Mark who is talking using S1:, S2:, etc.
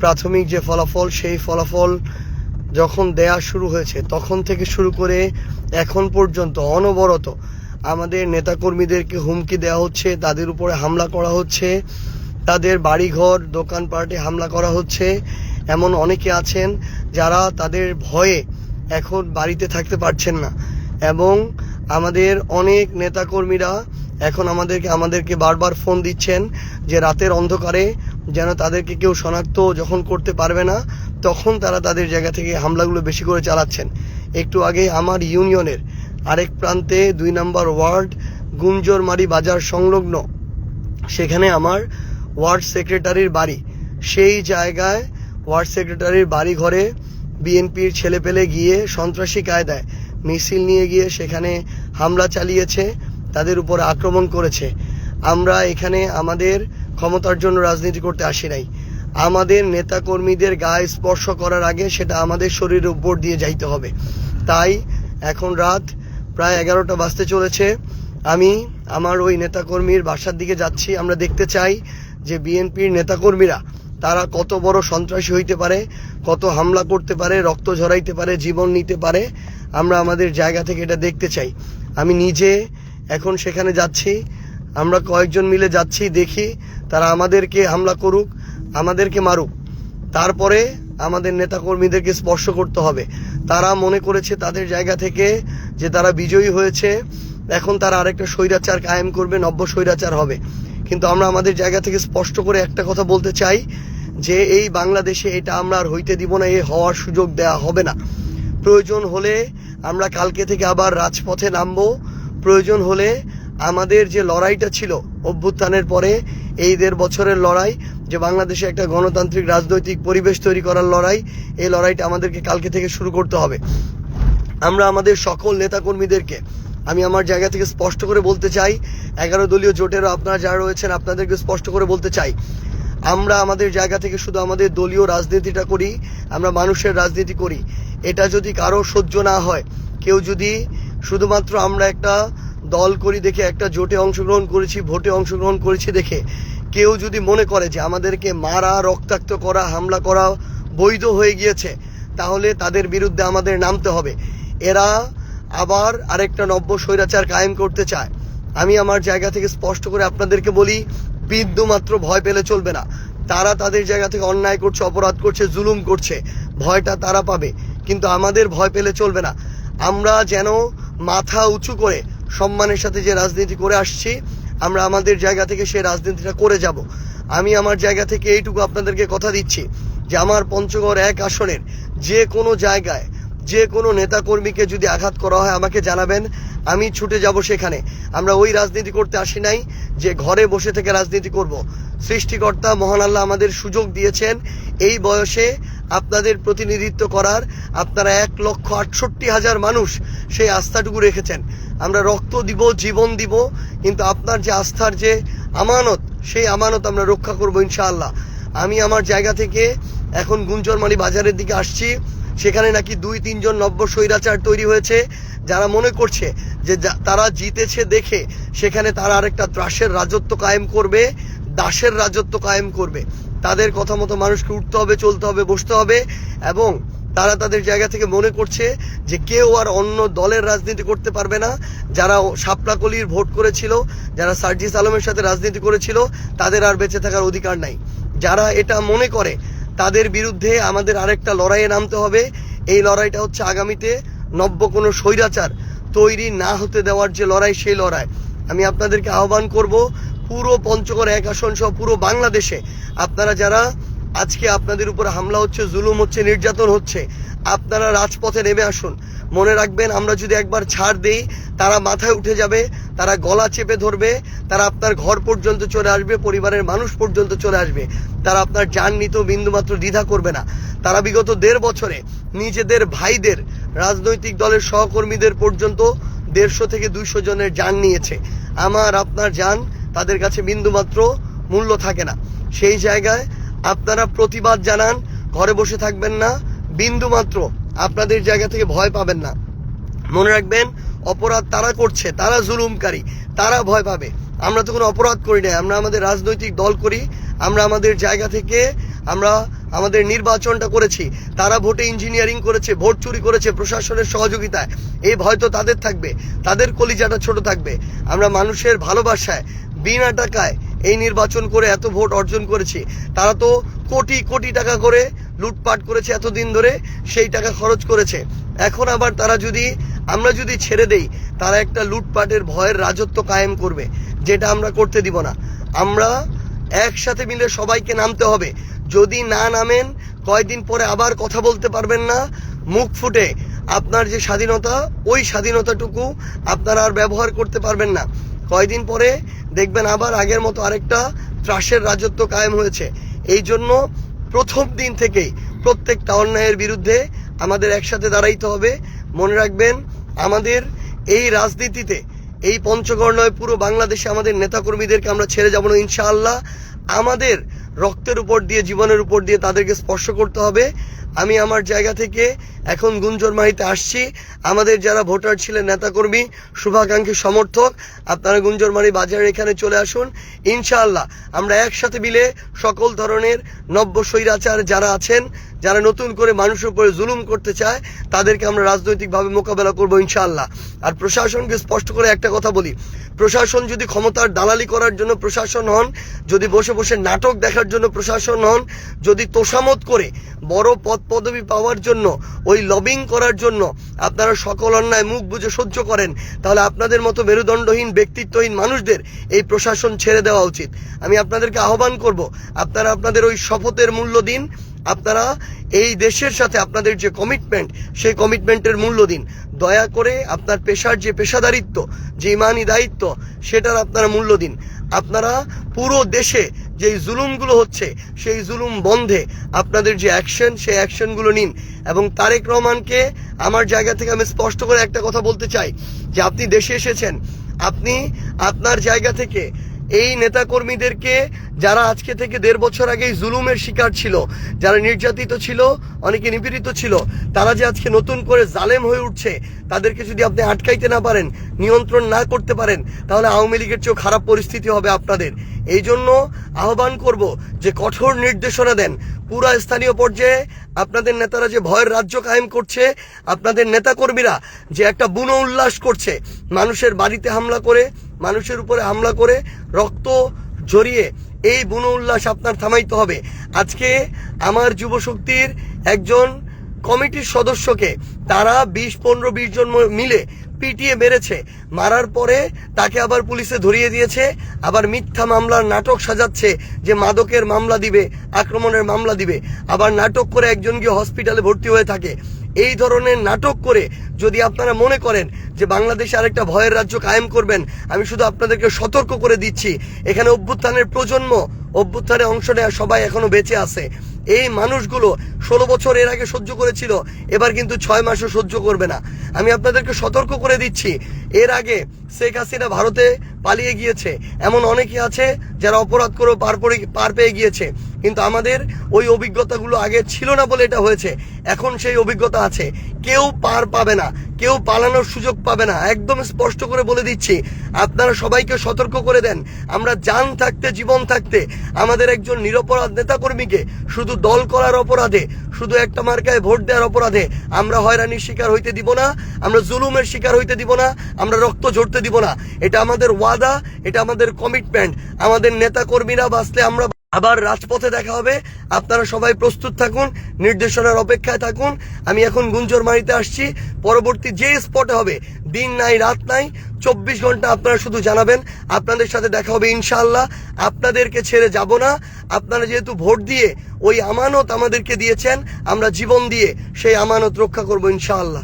S1: প্রাথমিক যে ফলাফল, সেই ফলাফল যখন দেয়া শুরু হয়েছে তখন থেকে শুরু করে এখন পর্যন্ত অনবরত আমাদের নেতাকর্মীদেরকে হুমকি দেওয়া হচ্ছে, তাদের উপরে হামলা করা হচ্ছে, তাদের বাড়িঘর দোকানপাটে হামলা করা হচ্ছে। এমন অনেকে আছেন যারা তাদের ভয়ে এখন বাড়িতে থাকতে পারছেন না, এবং আমাদের অনেক নেতাকর্মীরা এখন আমাদেরকে বারবার ফোন দিচ্ছেন যে রাতের অন্ধকারে যেন তাদেরকে কেউ শনাক্ত যখন করতে পারবে না তখন তারা তাদের জায়গা থেকে হামলাগুলো বেশি করে চালাচ্ছেন। একটু আগে আমার ইউনিয়নের আরেক প্রান্তে 2 নম্বর ওয়ার্ড গুঞ্জরমারি বাজার সংলগ্ন, সেখানে আমার ওয়ার্ড সেক্রেটারির বাড়ি, সেই জায়গায় ওয়ার্ড সেক্রেটারির বাড়ি ঘরে বিএনপির ছেলেপেলে গিয়ে সন্ত্রাসী কায়দায় মিছিল নিয়ে গিয়ে সেখানে হামলা চালিয়েছে, তাদের উপর আক্রমণ করেছে। আমরা এখানে আমাদের ক্ষমতার জন্য রাজনীতি করতে আসি নাই। আমাদের নেতাকর্মীদের গায়ে স্পর্শ করার আগে সেটা আমাদের শরীরের উপর দিয়ে যাইতে হবে। তাই এখন রাত প্রায় 11টা বাজতে চলেছে, আমি আমার ওই নেতাকর্মীর বাসার দিকে যাচ্ছি। আমরা দেখতে চাই যে বিএনপির নেতাকর্মীরা তারা কত বড় সন্ত্রাসী হইতে পারে, কত হামলা করতে পারে, রক্ত ঝরাইতে পারে, জীবন নিতে পারে। আমরা আমাদের জায়গা থেকে এটা দেখতে চাই। আমি নিজে এখন সেখানে যাচ্ছি, আমরা কয়েকজন মিলে যাচ্ছি, দেখি তারা আমাদেরকে হামলা করুক, আমাদেরকে মারুক, তারপরে আমাদের নেতাকর্মীদেরকে স্পর্শ করতে হবে। তারা মনে করেছে তাদের জায়গা থেকে যে তারা বিজয়ী হয়েছে, এখন তারা আরেকটা স্বৈরাচার কায়েম করবে, নব্য স্বৈরাচার হবে। কিন্তু আমরা আমাদের জায়গা থেকে স্পষ্ট করে একটা কথা বলতে চাই যে এই বাংলাদেশে এটা আমরা আর হইতে দিব না, এ হওয়ার সুযোগ দেয়া হবে না। প্রয়োজন হলে আমরা কালকে থেকে আবার রাজপথে নামবো। প্রয়োজন হলে আমাদের যে লড়াইটা ছিল অভ্যুত্থানের পরে, এই 1.5 বছরের লড়াই, যে বাংলাদেশে একটা গণতান্ত্রিক রাজনৈতিক পরিবেশ তৈরি করার লড়াই, এই লড়াইটা আমাদেরকে কালকে থেকে শুরু করতে হবে। আমরা আমাদের সকল নেতাকর্মীদেরকে আমি আমার জায়গা থেকে স্পষ্ট করে বলতে চাই, 11 দলীয় জোটেরও আপনারা যারা রয়েছেন আপনাদেরকে স্পষ্ট করে বলতে চাই, আমরা আমাদের জায়গা থেকে শুধু আমাদের দলীয় রাজনীতিটা করি, আমরা মানুষের রাজনীতি করি। এটা যদি কারো সহ্য না হয়, কেউ যদি শুধুমাত্র আমরা একটা দল করি দেখে, একটা জোটে অংশগ্রহণ করেছি, ভোটে অংশগ্রহণ করেছি দেখে কেউ যদি মনে করে যে আমাদেরকে মারা, রক্তাক্ত করা, হামলা করা বৈধ হয়ে গিয়েছে, তাহলে তাদের বিরুদ্ধে আমাদের নামতে হবে। এরা আবার আরেকটা নব্য স্বৈরাচার কায়েম করতে চায়। আমি আমার জায়গা থেকে স্পষ্ট করে আপনাদেরকে বলি, বিন্দু মাত্র ভয় পেলে চলবে না। তারা তাদের জায়গা থেকে অন্যায় করছে, অপরাধ করছে, জুলুম করছে, ভয়টা তারা পাবে, কিন্তু আমাদের ভয় পেলে চলবে না। আমরা যেন মাথা উঁচু করে সম্মানের সাথে যে রাজনীতি করে আসছি, আমরা আমাদের জায়গা থেকে সেই রাজনীতিটা করে যাব। আমি আমার জায়গা থেকে এইটুকু আপনাদেরকে কথা দিচ্ছি যে আমার পঞ্চগড় 1 আসনের যে কোনো জায়গায় যে কোনো নেতাকর্মীকে যদি আঘাত করা হয় আমাকে জানাবেন, আমি ছুটে যাব সেখানে। আমরা ওই রাজনীতি করতে আসি নাই যে ঘরে বসে থেকে রাজনীতি করব। সৃষ্টিকর্তা মহান আল্লাহ আমাদের সুযোগ দিয়েছেন এই বয়সে আপনাদের প্রতিনিধিত্ব করার। আপনারা 1,68,000 মানুষ সেই আস্থাটুকু রেখেছেন। আমরা রক্ত দিব, জীবন দিব, কিন্তু আপনার যে আস্থার যে আমানত, সেই আমানত আমরা রক্ষা করব ইনশাআল্লাহ। আমি আমার জায়গা থেকে এখন গুঞ্জরমারি বাজারের দিকে আসছি। সেখানে নাকি 2-3 জন নব্য স্বৈরাচার তৈরি হয়েছে, যারা মনে করছে যে তারা জিতেছে দেখে সেখানে তারা আরেকটা ত্রাসের রাজত্ব কায়েম করবে, দাসের রাজত্ব কায়েম করবে। তাদের কথা মতো মানুষকে উঠতে হবে, চলতে হবে, বসতে হবে, এবং তারা তাদের জায়গা থেকে মনে করছে যে কেউ আর অন্য দলের রাজনীতি করতে পারবে না। যারা শাপলাকলির ভোট করেছিল, যারা সার্জিস আলমের সাথে রাজনীতি করেছিল, তাদের আর বেঁচে থাকার অধিকার নাই। যারা এটা মনে করে তাদের বিরুদ্ধে আমাদের আরেকটা লড়াইয়ে নামতে হবে। এই লড়াইটা হচ্ছে আগামীতে নব্য কোনো স্বৈরাচার তৈরি না হতে দেওয়ার যে লড়াই, সেই লড়াই। আমি আপনাদেরকে আহ্বান করব, পুরো পঞ্চগড় 1 আসন সহ পুরো বাংলাদেশে আপনারা যারা আজকে আপনাদের উপরে হামলা হচ্ছে, জুলুম হচ্ছে, নির্যাতন হচ্ছে, আপনারা রাজপথে নেমে আসুন। মনে রাখবেন, আমরা যদি একবার ছাড় দেই, তারা মাথায় উঠে যাবে, তারা গলা চেপে ধরবে, তারা আপনার ঘর পর্যন্ত চলে আসবে, পরিবারের মানুষ পর্যন্ত চলে আসবে। তারা আপনার জান নিতেও বিন্দুমাত্র দ্বিধা করবে না। তারা বিগত 1.5 বছরে নিজেদের ভাইদের, রাজনৈতিক দলের সহকর্মীদের পর্যন্ত 150 থেকে 200 জনের জান নিয়েছে। আমার আপনার জান তাদের কাছে বিন্দুমাত্র মূল্য থাকে না। সেই জায়গায় আপনারা প্রতিবাদ জানান, ঘরে বসে থাকবেন না, বিন্দুমাত্র আপনাদের জায়গা থেকে ভয় পাবেন না। মনে রাখবেন, অপরাধ তারা করছে, তারা জুলুমকারী, তারা ভয় পাবে। আমরা তো কোনো অপরাধ করি না, আমরা আমাদের রাজনৈতিক দল করি, আমরা আমাদের জায়গা থেকে আমরা আমাদের নির্বাচনটা করেছি, তারা ভোটে ইঞ্জিনিয়ারিং করেছে, ভোট চুরি করেছে প্রশাসনের সহযোগিতায়, এই ভয় তো তাদের থাকবে, তাদের কলিজাটা ছোট থাকবে। আমরা মানুষের ভালোবাসায় বিনা টাকায় এই নির্বাচন করে এত ভোট অর্জন করেছি। তারা তো কোটি কোটি টাকা করে লুটপাট করেছে এতদিন ধরে, সেই টাকা খরচ করেছে। এখন আবার আমরা যদি ছেড়ে দেই, তারা একটা লুটপাটের ভয়ের রাজত্ব কায়েম করবে, যেটা আমরা করতে দিব না। আমরা একসাথে মিলে সবাইকে নামতে হবে। যদি না নামেন, কয়েকদিন পরে আবার কথা বলতে পারবেন না মুখ ফুটে। আপনার যে স্বাধীনতা, ওই স্বাধীনতাটুকু আপনারা আর ব্যবহার করতে পারবেন না। কয়েকদিন পরে দেখবেন আবার আগের মতো আরেকটা ত্রাসের রাজত্ব কায়েম হয়েছে। এই জন্য প্রথম দিন থেকেই প্রত্যেকটা অন্যায়ের বিরুদ্ধে আমাদের একসাথে দাঁড়াইতে হবে। মনে রাখবেন, আমাদের এই রাজনীতিতে, এই পঞ্চগড় নয়, পুরো বাংলাদেশে আমাদের নেতাকর্মীদেরকে আমরা ছেড়ে যাব না ইনশাআল্লাহ। আমাদের রক্তের উপর দিয়ে, জীবনের উপর দিয়ে তাদেরকে স্পর্শ করতে হবে। আমি আমার জায়গা থেকে এখন গুঞ্জরমারিতে আসছি। আমাদের যারা ভোটার ছিলেন, নেতাকর্মী, শুভাকাঙ্ক্ষী, সমর্থক, আপনারা গুঞ্জরমারি বাজারের এখানে চলে আসুন। ইনশাআল্লাহ আমরা একসাথে মিলে সকল ধরনের নব্য স্বৈরাচার যারা আছেন, যারা নতুন করে মানুষের উপরে জুলুম করতে চায়, তাদেরকে আমরা রাজনৈতিকভাবে মোকাবেলা করবো ইনশাআল্লাহ। আর প্রশাসনকে স্পষ্ট করে একটা কথা বলি, প্রশাসন যদি ক্ষমতার দালালি করার জন্য প্রশাসন হন, যদি বসে বসে নাটক দেখার জন্য প্রশাসন হন, যদি তোষামত করে বড় পদ পদবি পাওয়ার জন্য, ওই লবিং করার জন্য আপনারা সকল অন্যায় মুখ বুজে সহ্য করেন, তাহলে আপনাদের মতো মেরুদণ্ডহীন, ব্যক্তিত্বহীন মানুষদের এই প্রশাসন ছেড়ে দেওয়া উচিত। আমি আপনাদেরকে আহ্বান করব, আপনারা আপনাদের ওই শপথের মূল্য দিন। আপনারা এই দেশের সাথে আপনাদের যে কমিটমেন্ট, সেই কমিটমেন্টের মূল্য দিন। দয়া করে আপনার পেশার যে পেশাদারিত্ব, যে ইমানি দায়িত্ব, সেটার আপনারা মূল্য দিন। আপনারা পুরো দেশে যেই জুলুমগুলো হচ্ছে, সেই জুলুম বন্ধে আপনাদের যে অ্যাকশন, সেই অ্যাকশনগুলো নিন। এবং তারেক রহমানকে আমার জায়গা থেকে আমি স্পষ্ট করে একটা কথা বলতে চাই, যে আপনি দেশে এসেছেন, আপনি আপনার জায়গা থেকে এই নেতাকর্মীদেরকে, যারা আজকে থেকে 1.5 বছর আগেই জুলুমের শিকার ছিল, যারা নির্যাতিত ছিল, অনেকে নিপীড়িত ছিল, তারা যে আজকে নতুন করে জালেম হয়ে উঠছে, তাদেরকে যদি আপনি আটকাইতে না পারেন, নিয়ন্ত্রণ না করতে পারেন, তাহলে আওয়ামী লীগের চেয়েও খারাপ পরিস্থিতি হবে আপনাদের। এই জন্য আহ্বান করব যে কঠোর নির্দেশনা দেন। পুরা স্থানীয় পর্যায়ে আপনাদের নেতারা যে ভয়ের রাজ্য কায়েম করছে, আপনাদের নেতাকর্মীরা যে একটা বুনো উল্লাস করছে, মানুষের বাড়িতে হামলা করে, মানুষের উপরে হামলা করে, রক্ত ঝরিয়ে, এই বুনো উল্লাস আপনার থামাইতে হবে। আজকে আমার যুবশক্তির একজন কমিটির সদস্যকে তারা 15-20 জন মিলে পিটিয়ে মেরেছে। মারার পরে তাকে আবার পুলিশে ধরিয়ে দিয়েছে, আবার মিথ্যা মামলার নাটক সাজাচ্ছে যে মাদকের মামলা দিবে, আক্রমণের মামলা দিবে, আবার নাটক করে একজন গিয়ে হসপিটালে ভর্তি হয়ে থাকে। এই ধরনের নাটক করে যদি আপনারা মনে করেন যে বাংলাদেশে আরেকটা ভয়ের রাজ্য কায়েম করবেন, আমি শুধু আপনাদেরকে সতর্ক করে দিচ্ছি, এখানে অভ্যুত্থানের প্রজন্ম, অভ্যুত্থানে অংশ নেওয়া সবাই এখনো বেঁচে আছে। এই মানুষগুলো 16 বছর এর আগে সহ্য করেছিল, এবার কিন্তু 6 মাসও সহ্য করবে না। আমি আপনাদেরকে সতর্ক করে দিচ্ছি, এর আগে শেখ হাসিনা ভারতে পালিয়ে গিয়েছে, এমন অনেকে আছে যারা অপরাধ করে পার পেয়ে গিয়েছে, কিন্তু আমাদের ওই অভিজ্ঞতাগুলো আগে ছিল না বলে এটা হয়েছে। এখন সেই অভিজ্ঞতা আছে, কেউ পার পাবে না, কেউ পালানোর সুযোগ পাবে না। একদম স্পষ্ট করে বলে দিচ্ছি, আপনারা সবাইকে সতর্ক করে দেন। আমরা জান থাকতে, জীবন থাকতে আমাদের একজন নিরপরাধ নেতাকর্মীকে শুধু দল করার অপরাধে, শুধু একটা মার্কায় ভোট দেওয়ার অপরাধে আমরা হয়রানির শিকার হইতে দিব না, আমরা জুলুমের শিকার হইতে দিব না, আমরা রক্ত ঝরতে দিব না। এটা আমাদের ওয়াদা, এটা আমাদের কমিটমেন্ট। আমাদের নেতাকর্মীরা বাঁচলে আমরা আবার রাজপথে দেখা হবে। আপনারা সবাই প্রস্তুত থাকুন, নির্দেশনার অপেক্ষায় থাকুন। আমি এখন গুঞ্জরমারিতে আসছি, পরবর্তী যে স্পটে হবে, দিন নাই রাত নাই, 24 ঘন্টা আপনারা শুধু জানাবেন, আপনাদের সাথে দেখা হবে ইনশাআল্লাহ। আপনাদেরকে ছেড়ে যাব না। আপনারা যেহেতু ভোট দিয়ে ওই আমানত আমাদেরকে দিয়েছেন, আমরা জীবন দিয়ে সেই আমানত রক্ষা করব ইনশাআল্লাহ।